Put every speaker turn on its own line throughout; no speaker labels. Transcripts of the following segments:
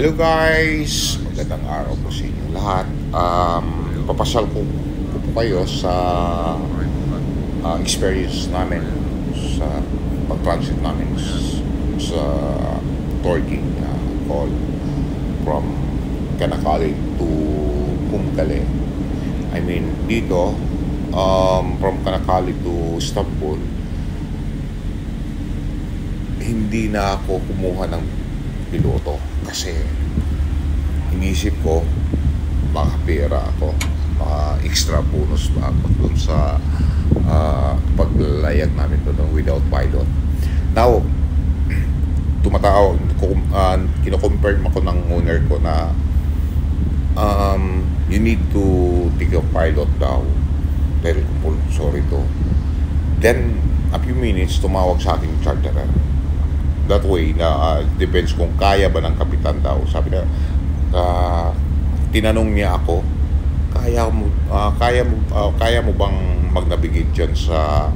Hello guys! Magandang araw po sa inyo lahat. Papasyal ko po kayo sa experience namin sa pag-transit namin sa Turkey call from Kanakali to Kumkale. I mean, dito, from Kanakali to Istanbul, hindi na ako kumuha ng piloto kasi inisip ko baka pera ako, baka extra bonus pa ako dun sa paglayag namin doon without pilot. Now, kino-confirm ako ng owner ko na you need to take a pilot daw dahil sorry to. Then a few minutes tumawag sa aking charterer. That way, depends kung kaya ba ng kapitan daw. Sabi na, tinanong niya ako, kaya mo bang mag-navigate dyan sa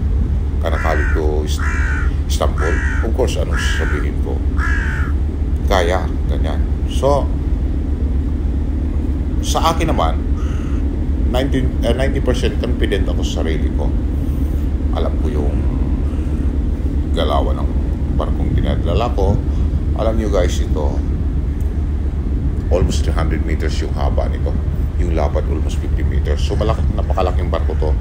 Kanakali to Istanbul? Of course, ano sasabihin ko? Kaya, ganyan. So, sa akin naman, 90% confident ako sa sarili ko. Alam ko yung galawan ng barkong dinadala ko. Alam nyo guys, ito almost 300 meters yung haba nito, yung lapad almost 50 meters. So napakalaking barko to.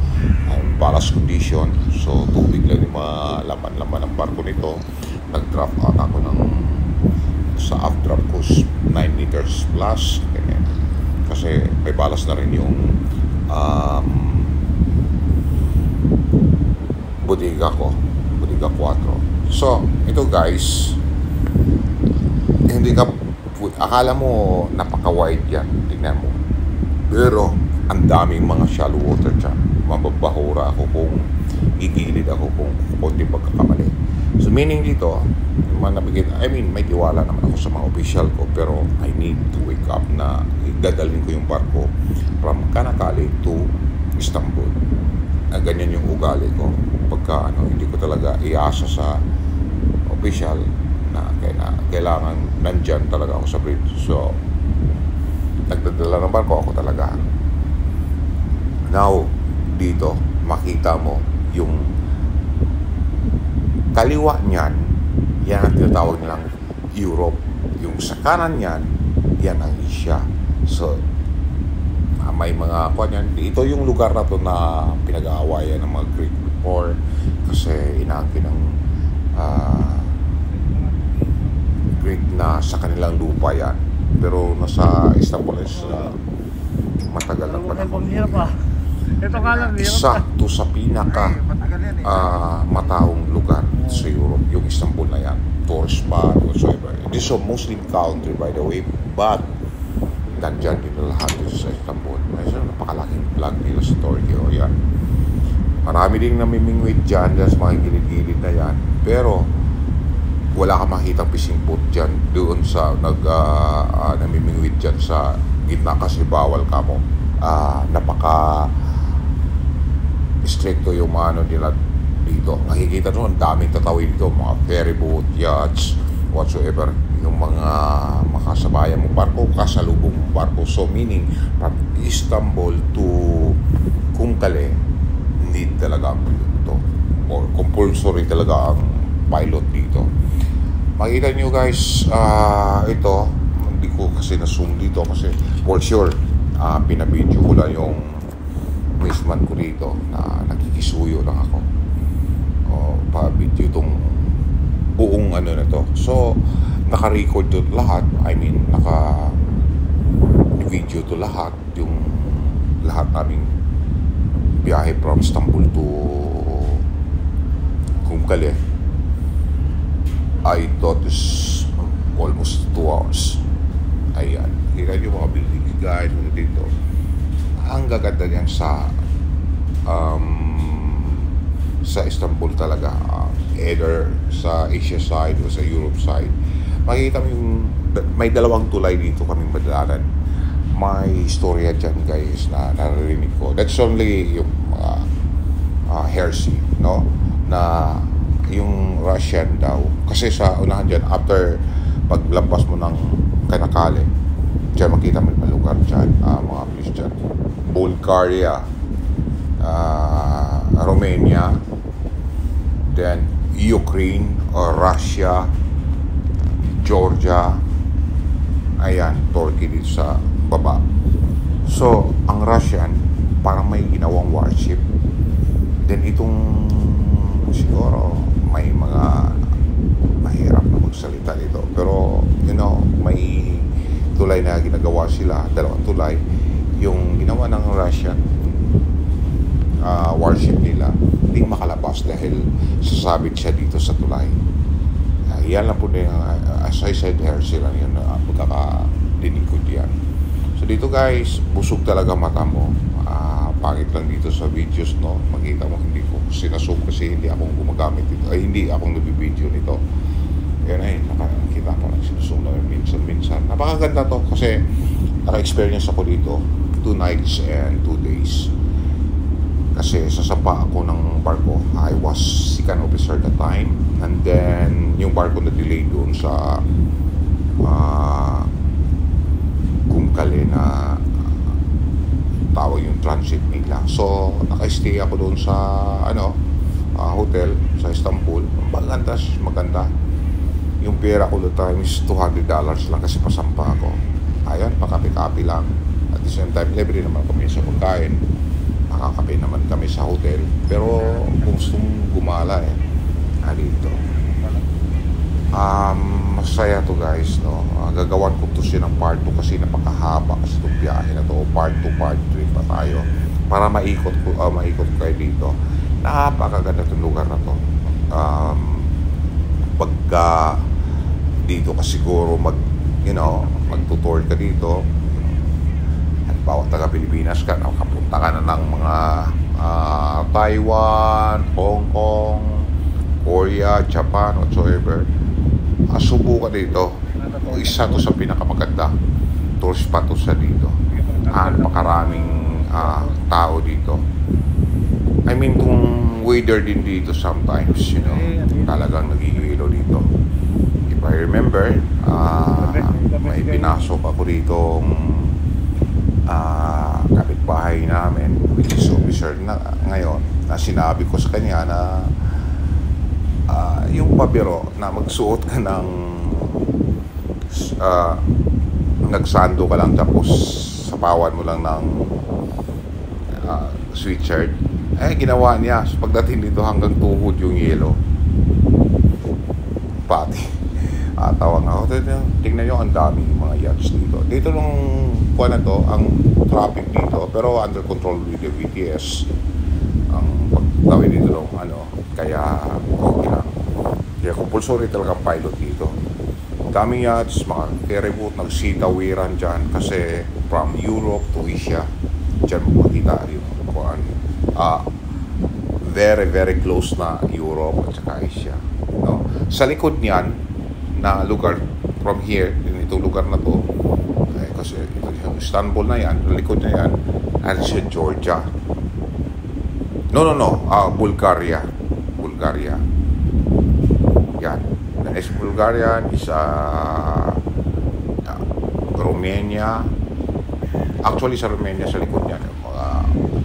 Ballast condition, so tubig lang yung mga laman ng barko nito. Nag-drop out ako sa updraft ko 9 meters plus, kasi may ballast na rin yung bodega 4. So, ito guys, akala mo napaka-wide yan, tingnan mo. Pero, ang daming mga shallow water dyan. Mababahura ako kung gigilid ako kung konti pagkakamali. So, meaning dito, may tiwala naman ako sa mga official ko, pero I need to wake up na dadalhin ko yung barko from Kanakali to Istanbul. Ganyan yung ugali ko. Pagka hindi ko talaga iasa sa official na kailangan nandyan talaga ako sa bridge. So, nagdadala ng barko ako talaga. Now, dito, makita mo yung kaliwa niyan, yan ang tinatawag nilang Europe. Yung sa kanan niyan, yan ang Asia. So, may mga ito yung lugar na to na pinag-aawayan ng mga Greek before kasi inaangkin ng Greek na sa kanilang lupa yan, pero nasa Istanbul is matagal na panahon. Sakto sa pinaka mataong lugar sa Europe, yung Istanbul na yan, tourist spot whatsoever. This is a Muslim country by the way, but nandyan din lahat dito sa Istanbul. Napakalaking vlog nila sa Turkey. Yan, marami din namimingwit dyan sa mga gilid-gilid na yan, pero wala ka makitang fishing boat dyan doon sa namimingwit dyan sa gitna kasi bawal ka mo. Napaka stricto yung mga nila dito. Nakikita nyo, ang daming tatawid dito, mga ferry boat, yachts, whatsoever, yung mga makasabayan mo barko, kasalubong mo barko. So meaning from Istanbul to Kumkale, need talaga ang piloto or compulsory talaga ang pilot dito. Makita nyo guys, ito hindi ko kasi na-zoom dito kasi for sure pinabidyo ko lang yung wasteman ko dito na nakikisuyo lang ako. Pa-video itong buong na to. So naka-record to lahat, naka-video to lahat, yung lahat naming biyahe from Istanbul to Kumkale. I thought is almost 2 hours. Ayan, kita yung mga building guide dito. Ang gaganda niyan sa Istanbul talaga, either sa Asia side o sa Europe side. Makikita mo yung may dalawang tulay dito kaming madalanan. May istorya dyan guys na naririnig ko. That's only yung heresy, no? Na yung Russian daw, kasi sa unahan dyan, after paglampas mo ng Kanakale. Diyan makita mo yung mga lugar dyan, mga place dyan. Bulgaria, Romania, then Ukraine, Russia, Georgia, ayan, Turkey dito sa baba. So, ang Russian, parang may ginawang warship. Then itong siguro may mga mahirap na magsalita dito. Pero, may tulay na ginagawa sila, dalawang tulay. Yung ginawa ng Russian warship nila, hindi makalabas dahil sasabit siya dito sa tulay. Yan lang po na as I said, sila yun na pagkakadinig ko diyan. So dito guys, busog talaga mata mo. Pangit lang dito sa videos, no? Makita mo, hindi ko sinasub kasi hindi akong gumagamit dito. Ay, hindi akong nabibideo nito. Yan ay, nakakita ko lang sinasub na minsan-minsan. Napakaganda to kasi naka-experience ako dito 2 nights and 2 days. Kasi sasapa ako ng barko. I was second officer that time. And then, yung barko na delay doon sa Kumkale na tawag yung transit nila. So, naka-stay ako doon sa hotel sa Istanbul. Maganda. Yung pera ko that time is $200 lang kasi pasampa ako. Ayun, pakapi-kapi lang. At the same time, libre naman kami sa pagkain. Nakakape naman kami sa hotel. Pero kung gusto mong gumala dito. Masaya to guys, no? Gagawan ko to siya ng part 2 kasi napakahaba kasi itong biyahe na to. Part 2, part 3 pa tayo. Para maikot ko kayo dito. Napakaganda itong lugar na to. Pagka dito ka siguro magtutour ka dito, halimbawa taga Pilipinas ka, nakapunta ka na ng mga Taiwan, Hong Kong, Korea, Japan, whatsoever, subukan dito. Isa to sa pinakamaganda tourist spot to sa dito. Napakaraming tao dito. I mean, kung weather din dito sometimes, talagang nagigilo dito. If I remember, may pinasok ako dito kapitbahay namin, which is officer na ngayon, na sinabi ko sa kanya na yung pabiro na magsuot ka ng nagsando ka lang tapos sapawan mo lang ng sweatshirt. Ginawa niya pagdating dito hanggang tuhod yung yelo. Pati tawag ako, tingnan nyo, ang daming mga yachts dito. Dito nung buwan na to, ang traffic dito, pero under control with the VTS. Ang pagtawid dito nung kaya okay lang. Kaya compulsory talaga pilot dito. Daming yachts, mga ferryboat, nagsitawiran dyan kasi from Europe to Asia. Dyan mo makita yung very, very close na Europe at saka Asia. No? Sa likod niyan, na lugar from here, itong lugar na to, kasi ito Istanbul na yan, likod na yan, ano siya, Georgia. No, Bulgaria. Yan. The next Bulgaria is Romania. Actually, sa Romania, sa likod niyan, mga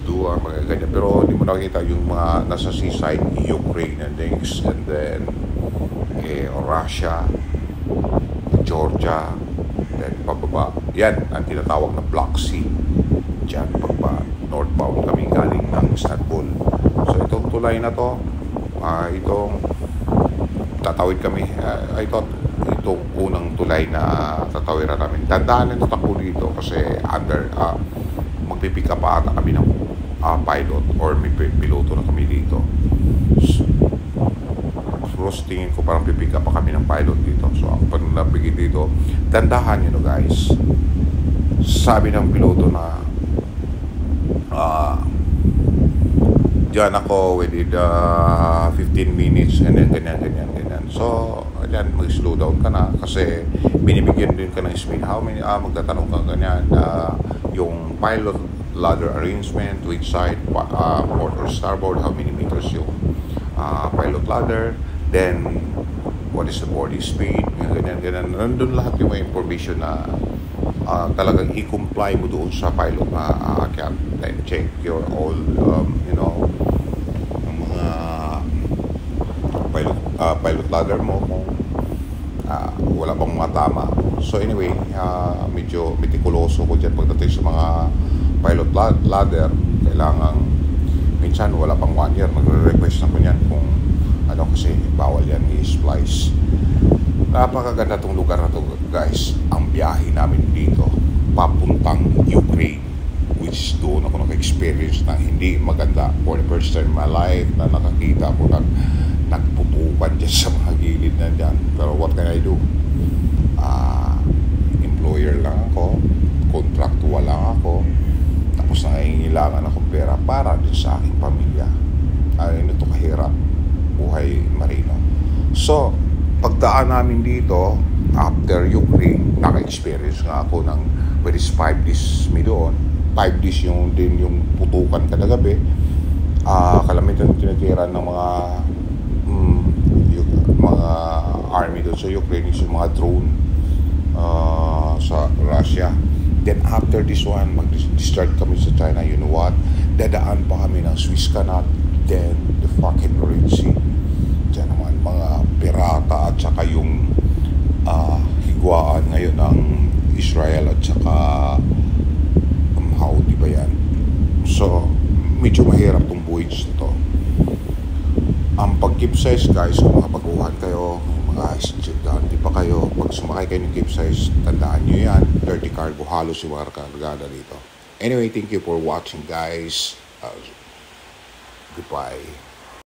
Dua, mga ganyan. Pero hindi mo nakikita yung mga nasa seaside, Ukraine and then Russia, Georgia, then pababa. Yan, ang tinatawag na Black Sea. Diyan, pagba northbound kami galing ng Istanbul. So, itong tulay na to, itong tatawid kami, itong unang tulay na tatawiran namin. Tandaan na tatakbo dito kasi magpipick up ata kami ng pilot or may piloto na kami dito. So, tingin ko parang pipick up pa kami ng pilot dito. So, ako pag nabigay dito, tandahan nyo guys. Sabi ng piloto na dyan ako within 15 minutes and then ganyan. So, ayan, mag-slow down ka na kasi binibigyan din ka ng speed. How many, magtatanong ka ganyan, yung pilot ladder arrangement, which side, port or starboard, how many meters yung pilot ladder. Then, what is the boarding speed, ganyan. Nandun lahat yung mga information na talagang i-comply mo doon sa pilot na aakyat. Then check your all, ang mga pilot ladder mo kung wala bang matama. So anyway, medyo metikuloso ko dyan pagdating sa mga pilot ladder. Kailangan minsan wala pang 1 year, nagre-request na ko yan kung ano, kasi bawal yan i-splice. Napakaganda tong lugar na to, guys. Ang biyahe namin dito papuntang Ukraine, which doon ako naka-experience na hindi maganda for the first time in my life na nakakita ako ng nagputukan dyan sa mga gilid na dyan. Pero what can I do? Employer lang ako, contractual lang ako, tapos nangailangan akong pera para din sa aking pamilya. Ayun ito kahirap buhay marino. So pagdaan namin dito after Ukraine, naka-experience nga ako ng with 5 days mi doon. 5 days yung putukan kada gabi. Kalamitan tinitira ng mga army doon sa Ukraine, yung mga drone sa Russia. Then after this one, mag-start kami sa China. You know what? Dadaan pa kami ng Suez Canal, then the fucking Red Sea. Diyan naman mga pirata at saka yung higwaan ngayon ng Israel at saka Saudi ba yan. So medyo mahirap tong voyage na to. Ang pag-capsize, guys, kung makapaguhan kayo, mga estudyante pa kayo, pag sumakay kayo ng capsize, tandaan nyo yan, dirty cargo, halos yung mga kargada dito. Anyway, thank you for watching, guys. Goodbye.